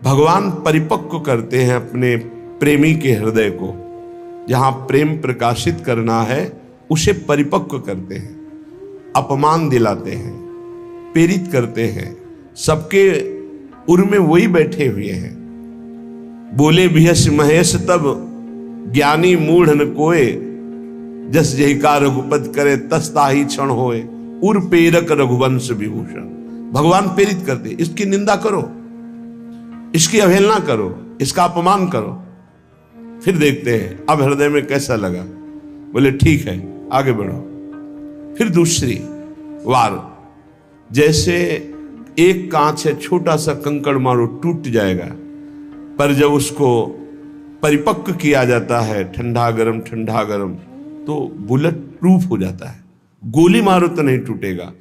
भगवान परिपक्व करते हैं अपने प्रेमी के हृदय को। जहां प्रेम प्रकाशित करना है उसे परिपक्व करते हैं, अपमान दिलाते हैं, प्रेरित करते हैं। सबके उर में वही बैठे हुए हैं। बोले भियस महेश तब ज्ञानी मूढ़ न कोय, जस जहिका रघुपत करे तस्ताही क्षण होए, उर पेरक रघुवंश विभूषण। भगवान प्रेरित करते, इसकी निंदा करो, इसकी अवहेलना करो, इसका अपमान करो, फिर देखते हैं अब हृदय में कैसा लगा। बोले ठीक है आगे बढ़ो। फिर दूसरी वार, जैसे एक कांच है, छोटा सा कंकड़ मारो टूट जाएगा, पर जब उसको परिपक्व किया जाता है, ठंडा गरम तो बुलेट प्रूफ हो जाता है, गोली मारो तो नहीं टूटेगा।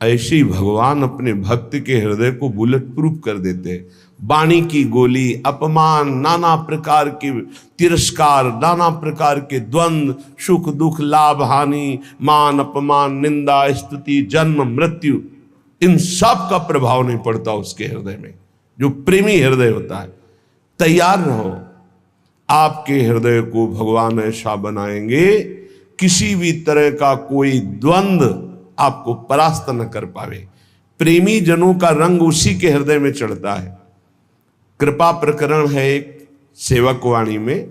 ऐसे ही भगवान अपने भक्त के हृदय को बुलेट प्रूफ कर देते हैं। वाणी की गोली, अपमान, नाना प्रकार के तिरस्कार, नाना प्रकार के द्वंद्व, सुख दुख, लाभ हानि, मान अपमान, निंदा स्तुति, जन्म मृत्यु, इन सब का प्रभाव नहीं पड़ता उसके हृदय में। जो प्रेमी हृदय होता है, तैयार रहो, आपके हृदय को भगवान ऐसा बनाएंगे किसी भी तरह का कोई द्वंद्व आपको परास्त न कर पावे। प्रेमी जनों का रंग उसी के हृदय में चढ़ता है। कृपा प्रकरण है एक सेवक वाणी में,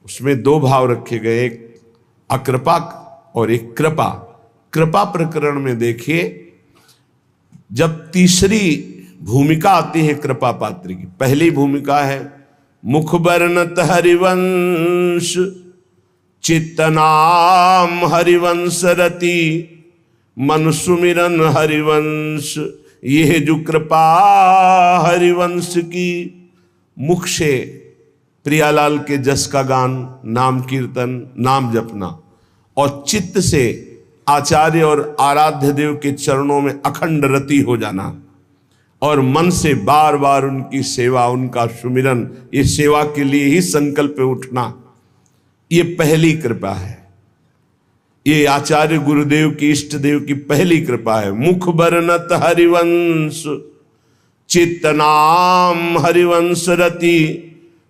उसमें दो भाव रखे गए, एक अकृपा और एक कृपा। कृपा प्रकरण में देखिए, जब तीसरी भूमिका आती है कृपा पात्र की, पहली भूमिका है मुख बरनत हरिवंश, चित्तनाम हरिवंश रति, मन सुमिरन हरिवंश, यह जो कृपा हरिवंश की। मुख से प्रियालाल के जस का गान, नाम कीर्तन, नाम जपना, और चित्त से आचार्य और आराध्य देव के चरणों में अखंड रति हो जाना, और मन से बार बार उनकी सेवा, उनका सुमिरन, ये सेवा के लिए ही संकल्प उठना, ये पहली कृपा है। ये आचार्य गुरुदेव की, इष्ट देव की पहली कृपा है। मुख बरनत हरिवंश, चित्तनाम हरिवंश रति,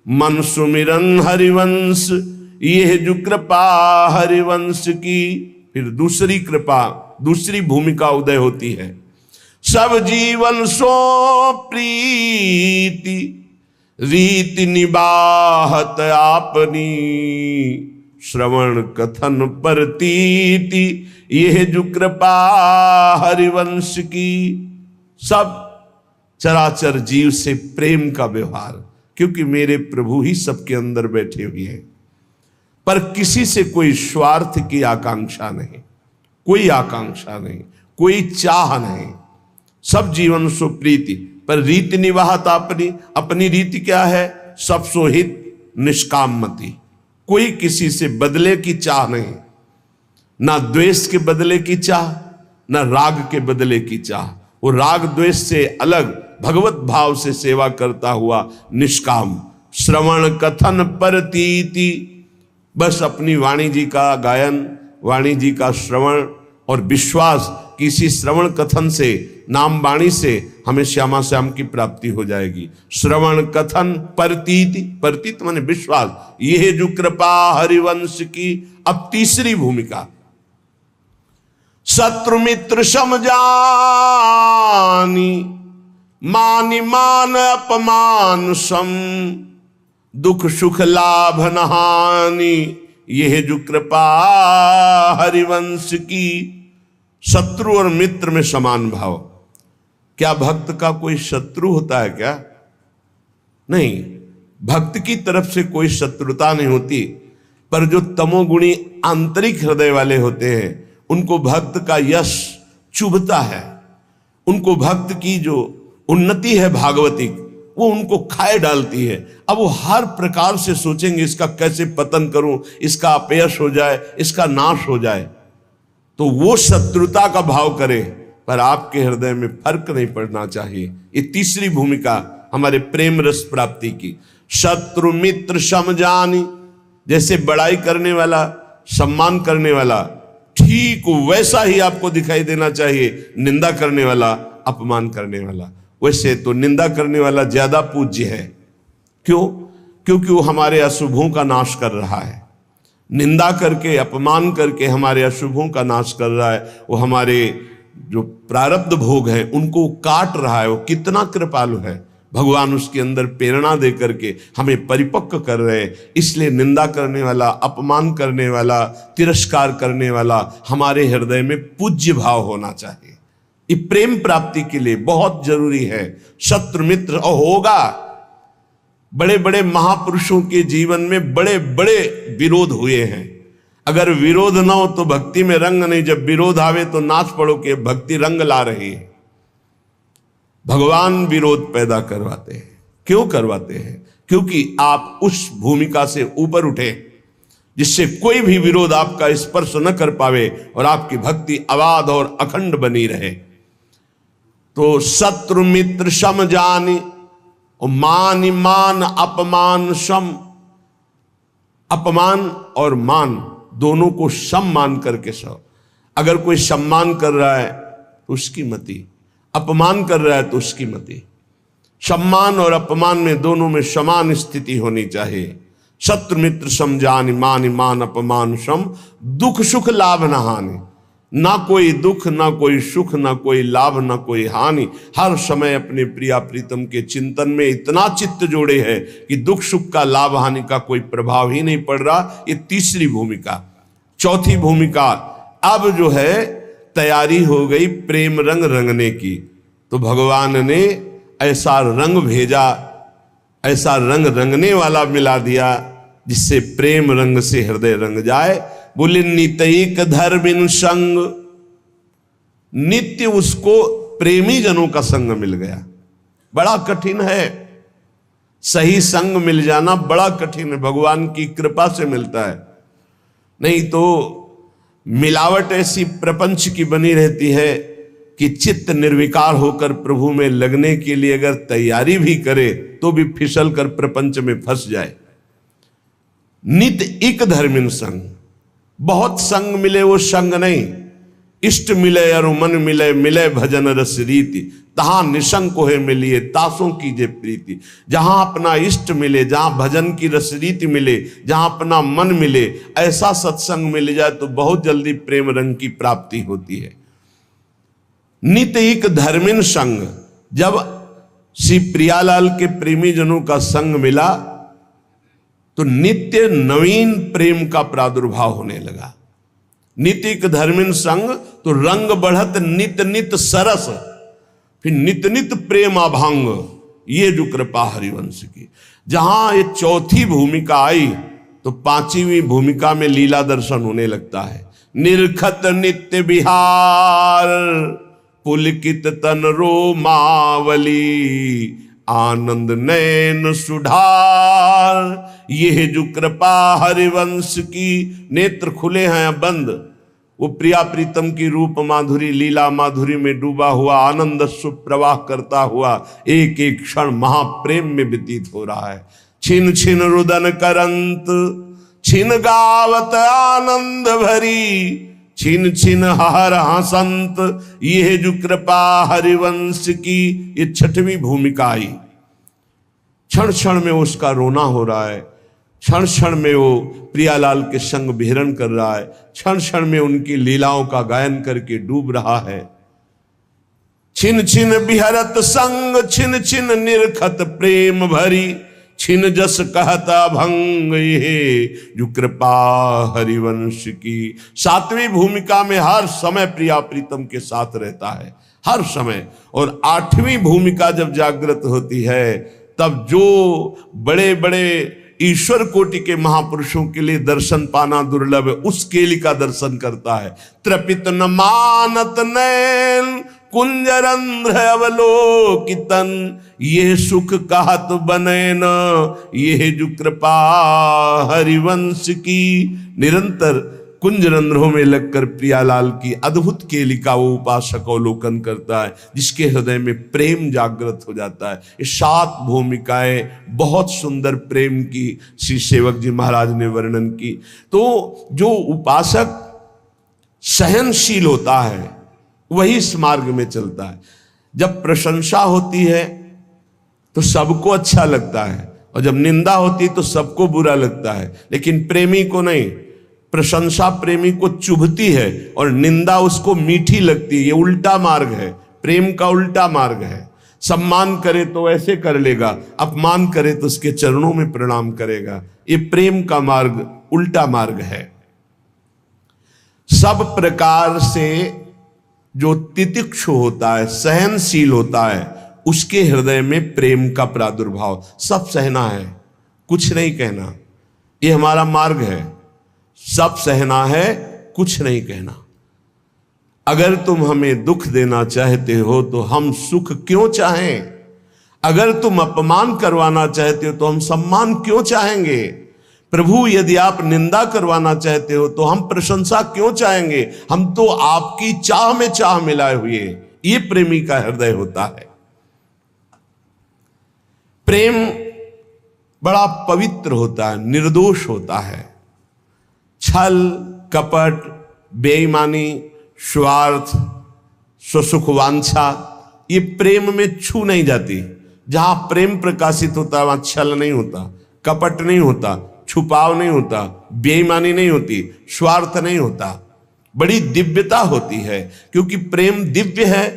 मन सुमिरन हरिवंश, यह जो कृपा हरिवंश की। फिर दूसरी कृपा, दूसरी भूमिका उदय होती है। सब जीवन सो प्रीति, रीति निबाहत आपनी, श्रवण कथन परतीति, यह जो कृपा हरिवंश की। सब चराचर जीव से प्रेम का व्यवहार, क्योंकि मेरे प्रभु ही सबके अंदर बैठे हुए हैं, पर किसी से कोई स्वार्थ की आकांक्षा नहीं, कोई आकांक्षा नहीं, कोई चाह नहीं। सब जीवन सो प्रीति, पर रीति निवाहत अपनी, अपनी रीति क्या है? सब सोहित निष्कामति, कोई किसी से बदले की चाह नहीं, ना द्वेष के बदले की चाह, ना राग के बदले की चाह। वो राग द्वेष से अलग भगवत भाव से सेवा करता हुआ निष्काम। श्रवण कथन परतीति, बस अपनी वाणी जी का गायन, वाणी जी का श्रवण और विश्वास, किसी श्रवण कथन से, नाम वाणी से हमें श्यामा श्याम की प्राप्ति हो जाएगी। श्रवण कथन परतीति, परतीत माने विश्वास, यह जो कृपा हरिवंश की। अब तीसरी भूमिका, शत्रु मित्र समझानी, मानि मान अपमान सम, दुख सुख लाभ नहानी, यह जो कृपा हरिवंश की। शत्रु और मित्र में समान भाव। क्या भक्त का कोई शत्रु होता है क्या? नहीं, भक्त की तरफ से कोई शत्रुता नहीं होती, पर जो तमोगुणी आंतरिक हृदय वाले होते हैं उनको भक्त का यश चुभता है, उनको भक्त की जो उन्नति है भागवतिक, वो उनको खाए डालती है। अब वो हर प्रकार से सोचेंगे इसका कैसे पतन करूं, इसका अपयश हो जाए, इसका नाश हो जाए, तो वो शत्रुता का भाव करे। पर आपके हृदय में फर्क नहीं पड़ना चाहिए। ये तीसरी भूमिका हमारे प्रेम रस प्राप्ति की। शत्रु मित्र समझानी, जैसे बड़ाई करने वाला, सम्मान करने वाला, ठीक वैसा ही आपको दिखाई देना चाहिए निंदा करने वाला, अपमान करने वाला। वैसे तो निंदा करने वाला ज्यादा पूज्य है। क्यों? क्योंकि वो हमारे अशुभों का नाश कर रहा है। निंदा करके, अपमान करके हमारे अशुभों का नाश कर रहा है। वो हमारे जो प्रारब्ध भोग हैं उनको काट रहा है। वो कितना कृपालु है। भगवान उसके अंदर प्रेरणा दे करके हमें परिपक्व कर रहे हैं। इसलिए निंदा करने वाला, अपमान करने वाला, तिरस्कार करने वाला हमारे हृदय में पूज्य भाव होना चाहिए। ये प्रेम प्राप्ति के लिए बहुत जरूरी है। शत्रु मित्र होगा। बड़े बड़े महापुरुषों के जीवन में बड़े बड़े विरोध हुए हैं। अगर विरोध ना हो तो भक्ति में रंग नहीं। जब विरोध आवे तो नाच पड़ो कि भक्ति रंग ला रही है। भगवान विरोध पैदा करवाते हैं। क्यों करवाते हैं? क्योंकि आप उस भूमिका से ऊपर उठे जिससे कोई भी विरोध आपका स्पर्श न कर पावे और आपकी भक्ति अबाध और अखंड बनी रहे। तो शत्रु मित्र सम जानी और मान मान अपमान सम। अपमान और मान दोनों को सम मान करके सो। अगर कोई सम्मान कर रहा है तो उसकी मति, अपमान कर रहा है तो उसकी मति। सम्मान और अपमान में दोनों में समान स्थिति होनी चाहिए। शत्रु मित्र सम जानि मान मान अपमान सम। दुख सुख लाभ न हानि। ना कोई दुख, ना कोई सुख, ना कोई लाभ, ना कोई हानि। हर समय अपने प्रिया प्रीतम के चिंतन में इतना चित्त जोड़े है कि दुख सुख का, लाभ हानि का कोई प्रभाव ही नहीं पड़ रहा। ये तीसरी भूमिका। चौथी भूमिका अब जो है तैयारी हो गई प्रेम रंग रंगने की। तो भगवान ने ऐसा रंग भेजा, ऐसा रंग रंगने वाला मिला दिया जिससे प्रेम रंग से हृदय रंग जाए। बोले नितैक धर्मिन संग। नित्य उसको प्रेमी जनों का संग मिल गया। बड़ा कठिन है, सही संग मिल जाना बड़ा कठिन है। भगवान की कृपा से मिलता है। नहीं तो मिलावट ऐसी प्रपंच की बनी रहती है कि चित्त निर्विकार होकर प्रभु में लगने के लिए अगर तैयारी भी करे तो भी फिसल कर प्रपंच में फंस जाए। नित इक धर्मिन संग। बहुत संग मिले वो संग नहीं। इष्ट मिले और मन मिले, मिले भजन रस रीति। तहां निसंग को है मिलिए, तासों कीजे प्रीति। जहां अपना इष्ट मिले, जहां भजन की रस रीति मिले, जहां अपना मन मिले, ऐसा सत्संग मिल जाए तो बहुत जल्दी प्रेम रंग की प्राप्ति होती है। नित एक धर्मिन संग। जब श्री प्रियालाल के प्रेमी जनों का संग मिला तो नित्य नवीन प्रेम का प्रादुर्भाव होने लगा। नितिक धर्मिन संग तो रंग बढ़त नित नित सरस। फिर नित नित प्रेम अभंग। ये जो कृपा हरिवंश की। जहां ये चौथी भूमिका आई तो पांचवी भूमिका में लीला दर्शन होने लगता है। निरखत नित्य विहार पुलकित तन रोमावली आनंद नैन सुधार। ये जो कृपा हरिवंश की। नेत्र खुले हैं बंद। वो प्रिया प्रीतम की रूप माधुरी, लीला माधुरी में डूबा हुआ, आनंद सुप्रवाह करता हुआ एक एक क्षण महाप्रेम में व्यतीत हो रहा है। छिन छिन रुदन करंत, छिन गावत आनंद भरी, छिन छिन हर हसंत। यह जो कृपा हरिवंश की। ये छठवीं भूमिका आई। क्षण क्षण में उसका रोना हो रहा है। क्षण क्षण में वो प्रियालाल के संग विहरण कर रहा है। क्षण क्षण में उनकी लीलाओं का गायन करके डूब रहा है। छिन छिन बिहरत संग, छिन छिन निरखत प्रेम भरी, छिन जस कहता भंग। ये जो कृपा हरिवंश की। सातवीं भूमिका में हर समय प्रिया प्रीतम के साथ रहता है, हर समय। और आठवीं भूमिका जब जागृत होती है तब जो बड़े बड़े ईश्वर कोटि के महापुरुषों के लिए दर्शन पाना दुर्लभ है, उस केली का दर्शन करता है। त्रपित न मानत नैन कुंजरंध्र अवलोकितन, ये सुख कहत बने न। ये जो कृपा हरिवंश की। निरंतर कुंजरंध्रों में लगकर प्रियालाल की अद्भुत केली का वो उपासक अवलोकन करता है, जिसके हृदय में प्रेम जागृत हो जाता है। ये 7 भूमिकाएं बहुत सुंदर प्रेम की श्री सेवक जी महाराज ने वर्णन की। तो जो उपासक सहनशील होता है वही इस मार्ग में चलता है। जब प्रशंसा होती है तो सबको अच्छा लगता है, और जब निंदा होती है तो सबको बुरा लगता है। लेकिन प्रेमी को नहीं, प्रशंसा प्रेमी को चुभती है और निंदा उसको मीठी लगती है। ये उल्टा मार्ग है, प्रेम का उल्टा मार्ग है। सम्मान करे तो ऐसे कर लेगा, अपमान करे तो उसके चरणों में प्रणाम करेगा। ये प्रेम का मार्ग उल्टा मार्ग है। सब प्रकार से जो तितिक्षु होता है, सहनशील होता है, उसके हृदय में प्रेम का प्रादुर्भाव। सब सहना है, कुछ नहीं कहना, ये हमारा मार्ग है। सब सहना है, कुछ नहीं कहना। अगर तुम हमें दुख देना चाहते हो तो हम सुख क्यों चाहें? अगर तुम अपमान करवाना चाहते हो तो हम सम्मान क्यों चाहेंगे? प्रभु, यदि आप निंदा करवाना चाहते हो तो हम प्रशंसा क्यों चाहेंगे? हम तो आपकी चाह में चाह मिलाए हुए। ये प्रेमी का हृदय होता है। प्रेम बड़ा पवित्र होता है, निर्दोष होता है। छल, कपट, बेईमानी, स्वार्थ, स्वसुखवांछा, ये प्रेम में छू नहीं जाती। जहां प्रेम प्रकाशित होता है वहां छल नहीं होता, कपट नहीं होता, छुपाव नहीं होता, बेईमानी नहीं होती, स्वार्थ नहीं होता। बड़ी दिव्यता होती है, क्योंकि प्रेम दिव्य है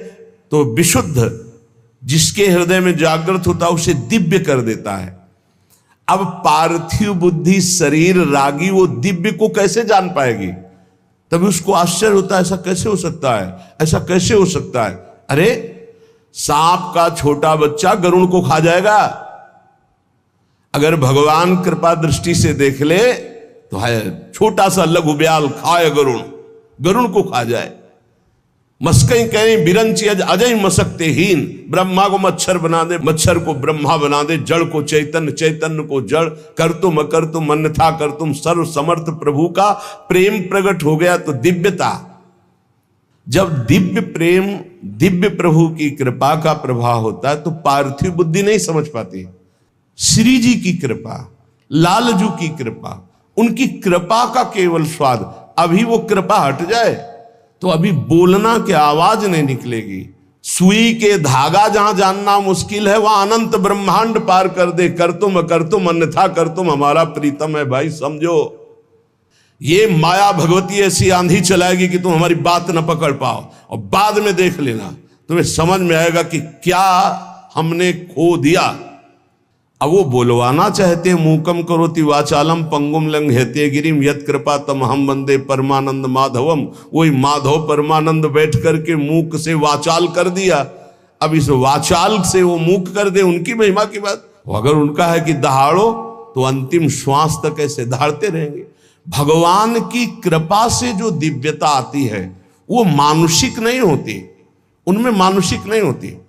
तो विशुद्ध जिसके हृदय में जागृत होता है उसे दिव्य कर देता है। अब पार्थिव बुद्धि शरीर रागी वो दिव्य को कैसे जान पाएगी? तभी उसको आश्चर्य होता है, ऐसा कैसे हो सकता है, ऐसा कैसे हो सकता है? अरे सांप का छोटा बच्चा गरुड़ को खा जाएगा। अगर भगवान कृपा दृष्टि से देख ले तो है छोटा सा लघु ब्याल खाए गरुड़, गरुड़ को खा जाए। मस्कई कहें बिरंची अजय मसकते हीन, ब्रह्मा को मच्छर बना दे, मच्छर को ब्रह्मा बना दे, जड़ को चैतन्य, चैतन्य को जड़, कर तुम अकर तुम अन्यथा कर तुम। सर्व समर्थ प्रभु का प्रेम प्रकट हो गया तो दिव्यता। जब दिव्य प्रेम, दिव्य प्रभु की कृपा का प्रभाव होता है तो पार्थिव बुद्धि नहीं समझ पाती। श्री जी की कृपा, लालजू की कृपा, उनकी कृपा का केवल स्वाद। अभी वो कृपा हट जाए तो अभी बोलना की आवाज नहीं निकलेगी। सुई के धागा जहां जानना मुश्किल है वहां अनंत ब्रह्मांड पार कर दे। कर तुम अन्यथा कर तुम हमारा प्रीतम है। भाई समझो, ये माया भगवती ऐसी आंधी चलाएगी कि तुम हमारी बात न पकड़ पाओ, और बाद में देख लेना तुम्हें समझ में आएगा कि क्या हमने खो दिया। अब वो बोलवाना चाहते हैं, मूकम करोति वाचालम पंगुम लंघयते गिरिम यत कृपा तम हम वंदे परमानंद माधवम। वही माधव परमानंद बैठ करके मूक से वाचाल कर दिया। अब इस वाचाल से वो मूक कर दे, उनकी महिमा की बात। अगर उनका है कि दहाड़ो तो अंतिम श्वास तक ऐसे दहाड़ते रहेंगे। भगवान की कृपा से जो दिव्यता आती है वो मानुषिक नहीं होती, उनमें मानुषिक नहीं होती।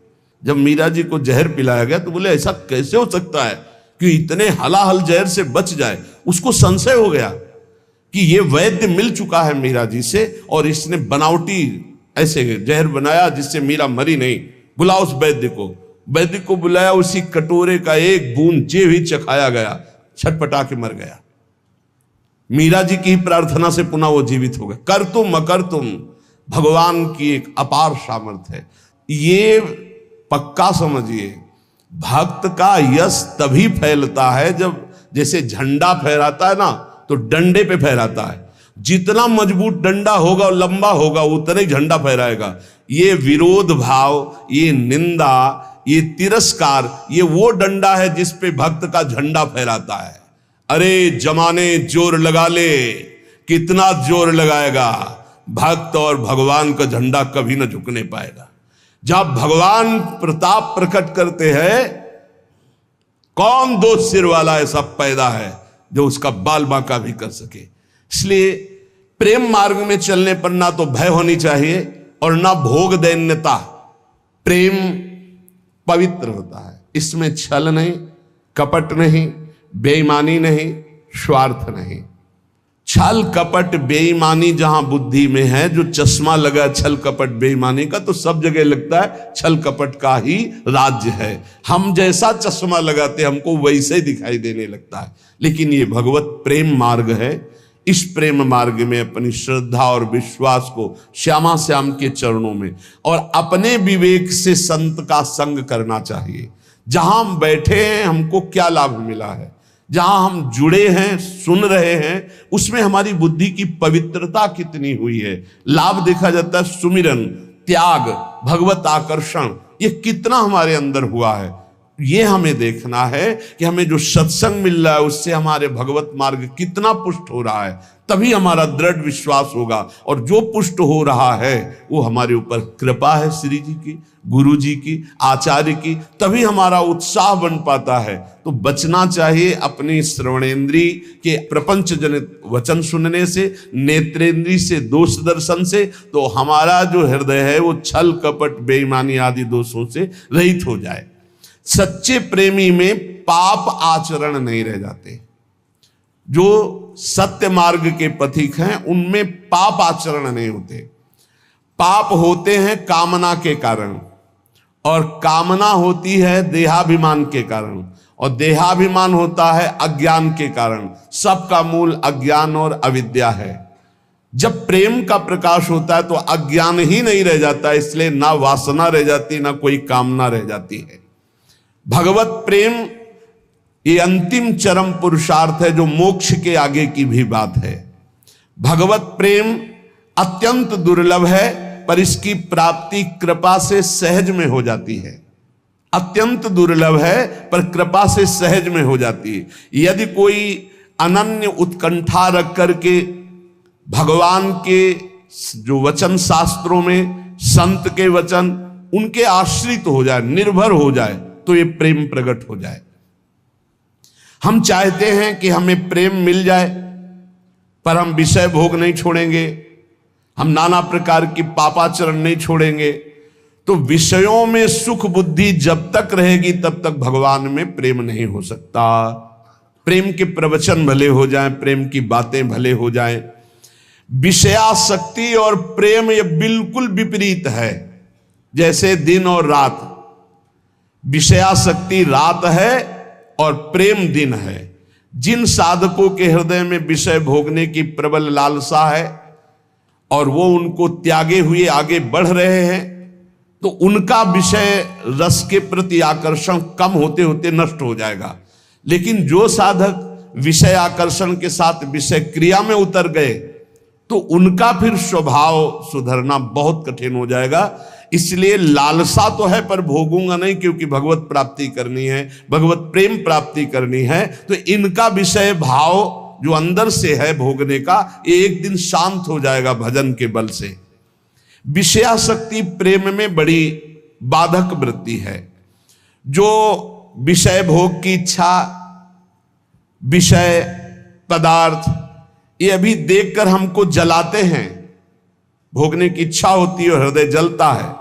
जब मीरा जी को जहर पिलाया गया तो बोले ऐसा कैसे हो सकता है कि इतने हलाहल जहर से बच जाए। उसको संशय हो गया कि ये वैद्य मिल चुका है मीरा जी से और इसने बनावटी ऐसे जहर बनाया जिससे मीरा मरी नहीं। बुलाओ उस वैद्य को। वैद्य को बुलाया, उसी कटोरे का एक बूंद जे भी चखाया गया, छटपटा के मर गया। मीरा जी की प्रार्थना से पुनः वो जीवित हो गए। कर तुम अकर तुम, भगवान की एक अपार सामर्थ्य है। ये पक्का समझिए, भक्त का यश तभी फैलता है जब जैसे झंडा फहराता है ना तो डंडे पे फहराता है। जितना मजबूत डंडा होगा, लंबा होगा, उतना ही झंडा फहराएगा। ये विरोध भाव, ये निंदा, ये तिरस्कार, ये वो डंडा है जिस पे भक्त का झंडा फहराता है। अरे जमाने जोर लगा ले, कितना जोर लगाएगा, भक्त और भगवान का झंडा कभी न झुकने पाएगा। जब भगवान प्रताप प्रकट करते हैं, कौन दो सिर वाला ऐसा पैदा है जो उसका बाल बांका भी कर सके। इसलिए प्रेम मार्ग में चलने पर ना तो भय होनी चाहिए और ना भोग दैन्यता। प्रेम पवित्र होता है, इसमें छल नहीं, कपट नहीं, बेईमानी नहीं, स्वार्थ नहीं। छल कपट बेईमानी जहां बुद्धि में है, जो चश्मा लगा छल कपट बेईमानी का, तो सब जगह लगता है छल कपट का ही राज्य है। हम जैसा चश्मा लगाते हमको वैसे ही दिखाई देने लगता है। लेकिन ये भगवत प्रेम मार्ग है, इस प्रेम मार्ग में अपनी श्रद्धा और विश्वास को श्यामा श्याम के चरणों में और अपने विवेक से संत का संग करना चाहिए। जहां हम बैठे हैं हमको क्या लाभ मिला है, जहां हम जुड़े हैं सुन रहे हैं उसमें हमारी बुद्धि की पवित्रता कितनी हुई है। लाभ देखा जाता है सुमिरन, त्याग, भगवत आकर्षण, ये कितना हमारे अंदर हुआ है। ये हमें देखना है कि हमें जो सत्संग मिल रहा है उससे हमारे भगवत मार्ग कितना पुष्ट हो रहा है, तभी हमारा दृढ़ विश्वास होगा। और जो पुष्ट हो रहा है वो हमारे ऊपर कृपा है श्री जी की, गुरु जी की, आचार्य की, तभी हमारा उत्साह बन पाता है। तो बचना चाहिए अपनी श्रवणेन्द्री के प्रपंच जनित वचन सुनने से, नेत्रेंद्री से दोष दर्शन से, तो हमारा जो हृदय है वो छल कपट बेईमानी आदि दोषों से रहित हो जाए। सच्चे प्रेमी में पाप आचरण नहीं रह जाते। जो सत्य मार्ग के पथिक हैं उनमें पाप आचरण नहीं होते। पाप होते हैं कामना के कारण, और कामना होती है देहाभिमान के कारण, और देहाभिमान होता है अज्ञान के कारण। सबका मूल अज्ञान और अविद्या है। जब प्रेम का प्रकाश होता है तो अज्ञान ही नहीं रह जाता, इसलिए ना वासना रह जाती ना कोई कामना रह जाती है। भगवत प्रेम ये अंतिम चरम पुरुषार्थ है जो मोक्ष के आगे की भी बात है। भगवत प्रेम अत्यंत दुर्लभ है, पर इसकी प्राप्ति कृपा से सहज में हो जाती है। अत्यंत दुर्लभ है पर कृपा से सहज में हो जाती है। यदि कोई अनन्य उत्कंठा रख करके भगवान के जो वचन शास्त्रों में, संत के वचन, उनके आश्रित हो जाए, निर्भर हो जाए, तो ये प्रेम प्रकट हो जाए। हम चाहते हैं कि हमें प्रेम मिल जाए, पर हम विषय भोग नहीं छोड़ेंगे, हम नाना प्रकार की पापाचरण नहीं छोड़ेंगे। तो विषयों में सुख बुद्धि जब तक रहेगी तब तक भगवान में प्रेम नहीं हो सकता। प्रेम के प्रवचन भले हो जाएं, प्रेम की बातें भले हो जाएं, विषयासक्ति और प्रेम ये बिल्कुल विपरीत है। जैसे दिन और रात, विषयासक्ति रात है और प्रेम दिन है। जिन साधकों के हृदय में विषय भोगने की प्रबल लालसा है और वो उनको त्यागे हुए आगे बढ़ रहे हैं, तो उनका विषय रस के प्रति आकर्षण कम होते होते नष्ट हो जाएगा। लेकिन जो साधक विषय आकर्षण के साथ विषय क्रिया में उतर गए, तो उनका फिर स्वभाव सुधरना बहुत कठिन हो जाएगा। इसलिए लालसा तो है पर भोगूंगा नहीं, क्योंकि भगवत प्राप्ति करनी है, भगवत प्रेम प्राप्ति करनी है। तो इनका विषय भाव जो अंदर से है भोगने का, एक दिन शांत हो जाएगा भजन के बल से। विषयासक्ति प्रेम में बड़ी बाधक वृत्ति है। जो विषय भोग की इच्छा, विषय पदार्थ, ये अभी देखकर हमको जलाते हैं, भोगने की इच्छा होती है और हृदय जलता है।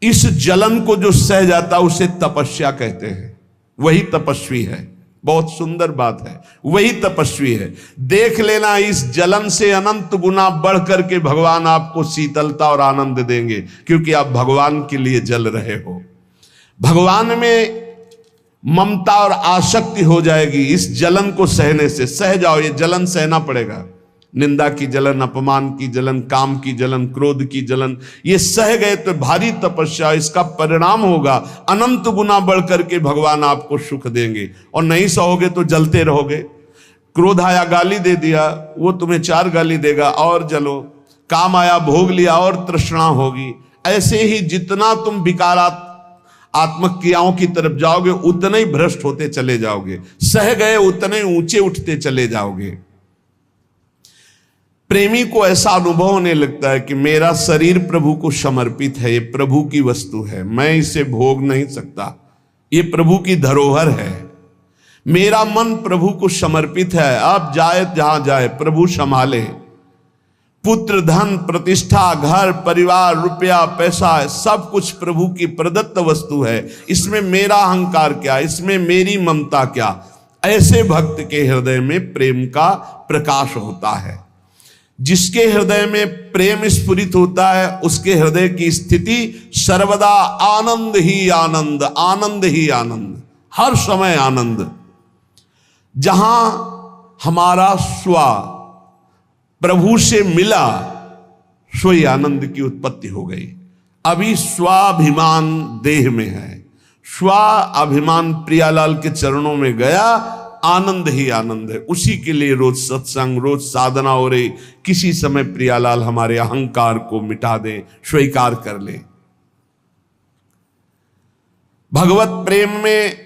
इस जलन को जो सह जाता है उसे तपस्या कहते हैं। वही तपस्वी है। बहुत सुंदर बात है, वही तपस्वी है। देख लेना, इस जलन से अनंत गुना बढ़ करके भगवान आपको शीतलता और आनंद देंगे, क्योंकि आप भगवान के लिए जल रहे हो। भगवान में ममता और आसक्ति हो जाएगी इस जलन को सहने से। सह जाओ, ये जलन सहना पड़ेगा। निंदा की जलन, अपमान की जलन, काम की जलन, क्रोध की जलन, ये सह गए तो भारी तपस्या, इसका परिणाम होगा अनंत गुना बढ़ करके भगवान आपको सुख देंगे। और नहीं सहोगे तो जलते रहोगे। क्रोध आया, गाली दे दिया, वो तुम्हें 4 गाली देगा और जलो। काम आया, भोग लिया और तृष्णा होगी। ऐसे ही जितना तुम विकारात्मक आत्मक क्रियाओं की तरफ जाओगे उतने ही भ्रष्ट होते चले जाओगे। सह गए उतने ऊंचे उठते चले जाओगे। प्रेमी को ऐसा अनुभव होने लगता है कि मेरा शरीर प्रभु को समर्पित है, ये प्रभु की वस्तु है, मैं इसे भोग नहीं सकता, ये प्रभु की धरोहर है। मेरा मन प्रभु को समर्पित है, अब जाए जहां जाए प्रभु संभाले। पुत्र, धन, प्रतिष्ठा, घर, परिवार, रुपया, पैसा, सब कुछ प्रभु की प्रदत्त वस्तु है। इसमें मेरा अहंकार क्या, इसमें मेरी ममता क्या। ऐसे भक्त के हृदय में प्रेम का प्रकाश होता है। जिसके हृदय में प्रेम स्फुरित होता है उसके हृदय की स्थिति सर्वदा आनंद ही आनंद, आनंद ही आनंद, हर समय आनंद। जहां हमारा स्व प्रभु से मिला, सोई आनंद की उत्पत्ति हो गई। अभी स्वाभिमान देह में है, स्वाभिमान प्रियालाल के चरणों में गया, आनंद ही आनंद है। उसी के लिए रोज सत्संग, रोज साधना हो रही। किसी समय प्रियालाल हमारे अहंकार को मिटा दे, स्वीकार कर ले। भगवत प्रेम में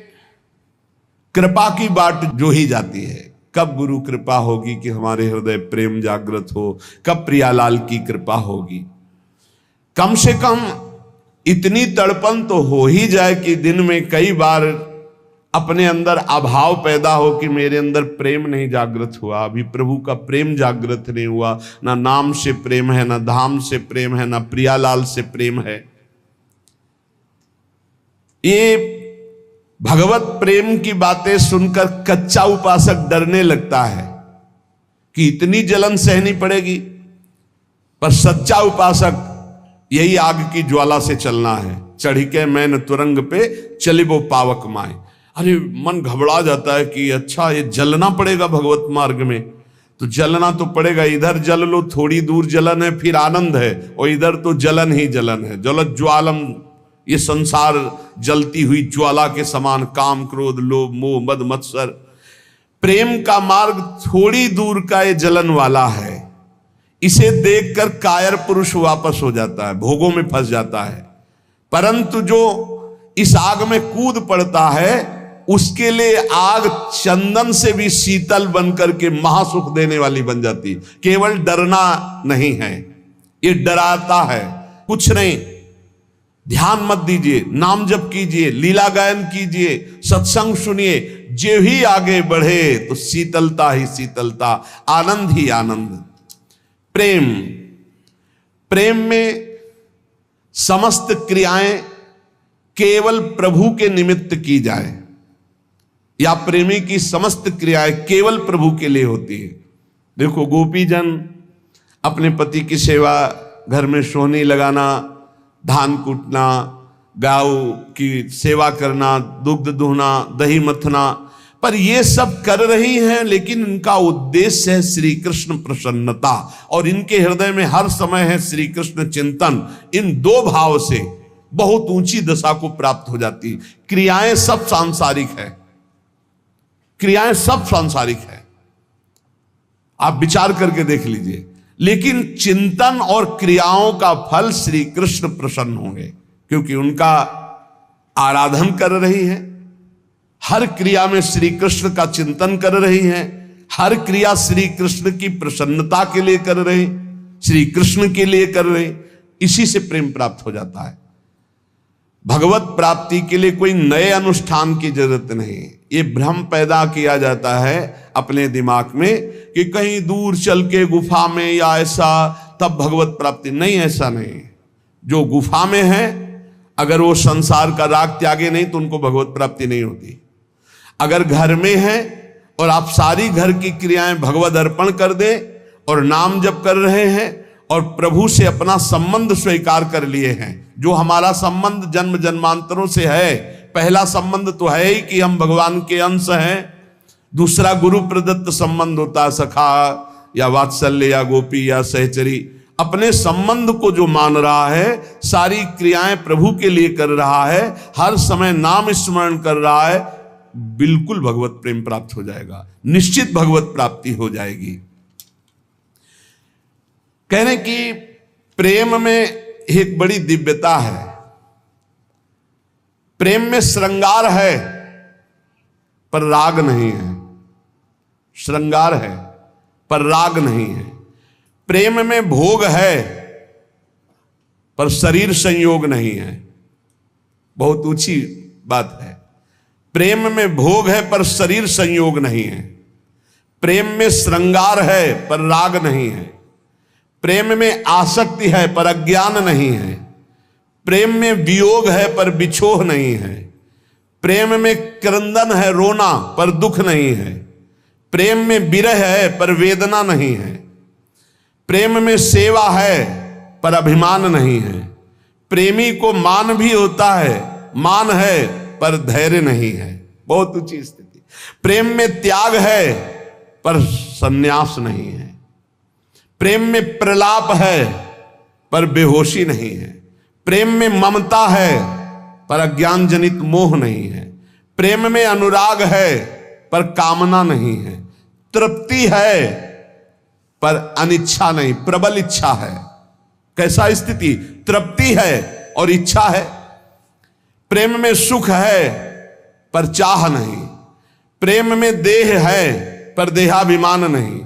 कृपा की बाट जो ही जाती है। कब गुरु कृपा होगी कि हमारे हृदय प्रेम जागृत हो, कब प्रियालाल की कृपा होगी। कम से कम इतनी तड़पन तो हो ही जाए कि दिन में कई बार अपने अंदर अभाव पैदा हो कि मेरे अंदर प्रेम नहीं जागृत हुआ, अभी प्रभु का प्रेम जागृत नहीं हुआ। ना नाम से प्रेम है, ना धाम से प्रेम है, ना प्रियालाल से प्रेम है। ये भगवत प्रेम की बातें सुनकर कच्चा उपासक डरने लगता है कि इतनी जलन सहनी पड़ेगी, पर सच्चा उपासक यही आग की ज्वाला से चलना है। चढ़ी के मैन तुरंग पे चलिबो पावक माए। अरे मन घबरा जाता है कि अच्छा ये जलना पड़ेगा भगवत मार्ग में, तो जलना तो पड़ेगा। इधर जल लो, थोड़ी दूर जलन है फिर आनंद है, और इधर तो जलन ही जलन है। जलत ज्वालम, ये संसार जलती हुई ज्वाला के समान, काम क्रोध लोभ मोह मद मत्सर। प्रेम का मार्ग थोड़ी दूर का ये जलन वाला है। इसे देखकर कायर पुरुष वापस हो जाता है, भोगों में फंस जाता है। परंतु जो इस आग में कूद पड़ता है, उसके लिए आग चंदन से भी शीतल बनकर के महासुख देने वाली बन जाती। केवल डरना नहीं है, ये डराता है कुछ नहीं। ध्यान मत दीजिए, नाम जप कीजिए, लीला गायन कीजिए, सत्संग सुनिए। जो ही आगे बढ़े तो शीतलता ही शीतलता, आनंद ही आनंद। प्रेम, प्रेम में समस्त क्रियाएं केवल प्रभु के निमित्त की जाए, या प्रेमी की समस्त क्रियाएं केवल प्रभु के लिए होती है। देखो, गोपीजन अपने पति की सेवा, घर में सोहनी लगाना, धान कूटना, गाय की सेवा करना, दुग्ध दुहना, दही मथना, पर ये सब कर रही हैं, लेकिन इनका उद्देश्य है श्री कृष्ण प्रसन्नता, और इनके हृदय में हर समय है श्री कृष्ण चिंतन। इन दो भाव से बहुत ऊंची दशा को प्राप्त हो जाती है। क्रियाएं सब सांसारिक है, क्रियाएं सब सांसारिक है, आप विचार करके देख लीजिए। लेकिन चिंतन और क्रियाओं का फल श्री कृष्ण प्रसन्न होंगे, क्योंकि उनका आराधन कर रही है। हर क्रिया में श्री कृष्ण का चिंतन कर रही है, हर क्रिया श्री कृष्ण की प्रसन्नता के लिए कर रहे, श्री कृष्ण के लिए कर रहे। इसी से प्रेम प्राप्त हो जाता है। भगवत प्राप्ति के लिए कोई नए अनुष्ठान की जरूरत नहीं। ये भ्रम पैदा किया जाता है अपने दिमाग में कि कहीं दूर चल के गुफा में या ऐसा तब भगवत प्राप्ति। नहीं, ऐसा नहीं। जो गुफा में है, अगर वो संसार का राग त्यागे नहीं तो उनको भगवत प्राप्ति नहीं होती। अगर घर में है और आप सारी घर की क्रियाएं भगवत अर्पण कर दें और नाम जप कर रहे हैं और प्रभु से अपना संबंध स्वीकार कर लिए हैं, जो हमारा संबंध जन्म जन्मांतरों से है। पहला संबंध तो है ही कि हम भगवान के अंश हैं। दूसरा गुरु प्रदत्त संबंध होता है, सखा या वात्सल्य या गोपी या सहचरी। अपने संबंध को जो मान रहा है, सारी क्रियाएं प्रभु के लिए कर रहा है, हर समय नाम स्मरण कर रहा है, बिल्कुल भगवत प्रेम प्राप्त हो जाएगा, निश्चित भगवत प्राप्ति हो जाएगी। कहने की प्रेम में एक बड़ी दिव्यता है। प्रेम में श्रृंगार है पर राग नहीं है, श्रृंगार है पर राग नहीं है। प्रेम में भोग है पर शरीर संयोग नहीं है। बहुत ऊंची बात है। प्रेम में भोग है पर शरीर संयोग नहीं है। प्रेम में श्रृंगार है पर राग नहीं है। प्रेम में आसक्ति है पर अज्ञान नहीं है। प्रेम में वियोग है पर बिछोह नहीं है। प्रेम में क्रंदन है, रोना, पर दुख नहीं है। प्रेम में विरह है पर वेदना नहीं है। प्रेम में सेवा है पर अभिमान नहीं है। प्रेमी को मान भी होता है, मान है पर धैर्य नहीं है। बहुत ऊंची स्थिति। प्रेम में त्याग है पर संन्यास नहीं है। प्रेम में प्रलाप है पर बेहोशी नहीं है। प्रेम में ममता है पर अज्ञान जनित मोह नहीं है। प्रेम में अनुराग है पर कामना नहीं है। तृप्ति है पर अनिच्छा नहीं, प्रबल इच्छा है। कैसा स्थिति? तृप्ति है और इच्छा है। प्रेम में सुख है पर चाह नहीं। प्रेम में देह है पर देहाभिमान नहीं।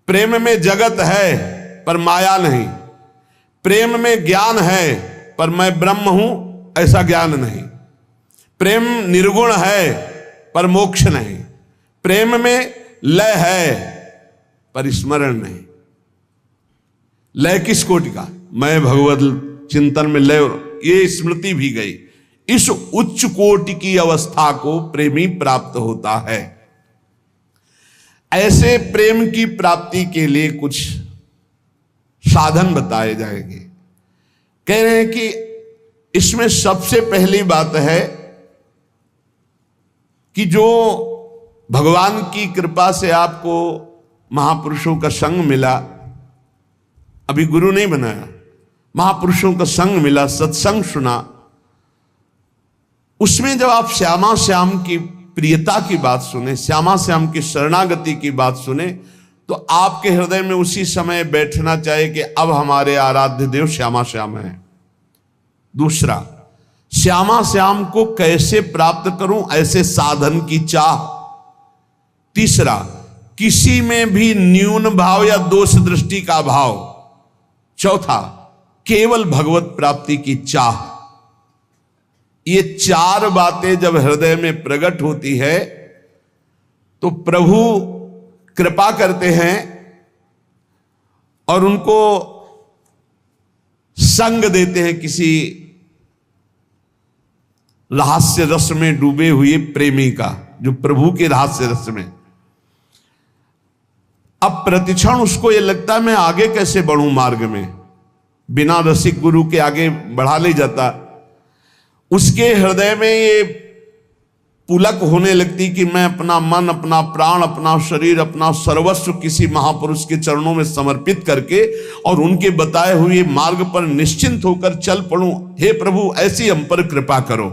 प्रेम में जगत है पर माया नहीं। प्रेम में ज्ञान है पर मैं ब्रह्म हूं ऐसा ज्ञान नहीं। प्रेम निर्गुण है पर मोक्ष नहीं। प्रेम में लय है पर स्मरण नहीं। लय किस कोटि का? मैं भगवत चिंतन में लय, ये स्मृति भी गई। इस उच्च कोटि की अवस्था को प्रेमी प्राप्त होता है। ऐसे प्रेम की प्राप्ति के लिए कुछ साधन बताए जाएंगे। कह रहे हैं कि इसमें सबसे पहली बात है कि जो भगवान की कृपा से आपको महापुरुषों का संग मिला, अभी गुरु नहीं बनाया, महापुरुषों का संग मिला, सत्संग सुना, उसमें जब आप श्यामा श्याम की प्रियता की बात सुने, श्यामा श्याम की शरणागति की बात सुने, तो आपके हृदय में उसी समय बैठना चाहिए कि अब हमारे आराध्य देव श्यामा श्याम हैं। दूसरा, श्यामा श्याम को कैसे प्राप्त करूं, ऐसे साधन की चाह। तीसरा, किसी में भी न्यून भाव या दोष दृष्टि का भाव। चौथा, केवल भगवत प्राप्ति की चाह। ये चार बातें जब हृदय में प्रकट होती है तो प्रभु कृपा करते हैं और उनको संग देते हैं किसी रहस्य रस में डूबे हुए प्रेमी का, जो प्रभु के रहस्य रस में। अब प्रतिक्षण उसको यह लगता है मैं आगे कैसे बढ़ूं मार्ग में, बिना रसिक गुरु के आगे बढ़ा नहीं जाता। उसके हृदय में ये पुलक होने लगती कि मैं अपना मन, अपना प्राण, अपना शरीर, अपना सर्वस्व किसी महापुरुष के चरणों में समर्पित करके और उनके बताए हुए मार्ग पर निश्चिंत होकर चल पड़ूं। हे प्रभु, ऐसी हम पर कृपा करो।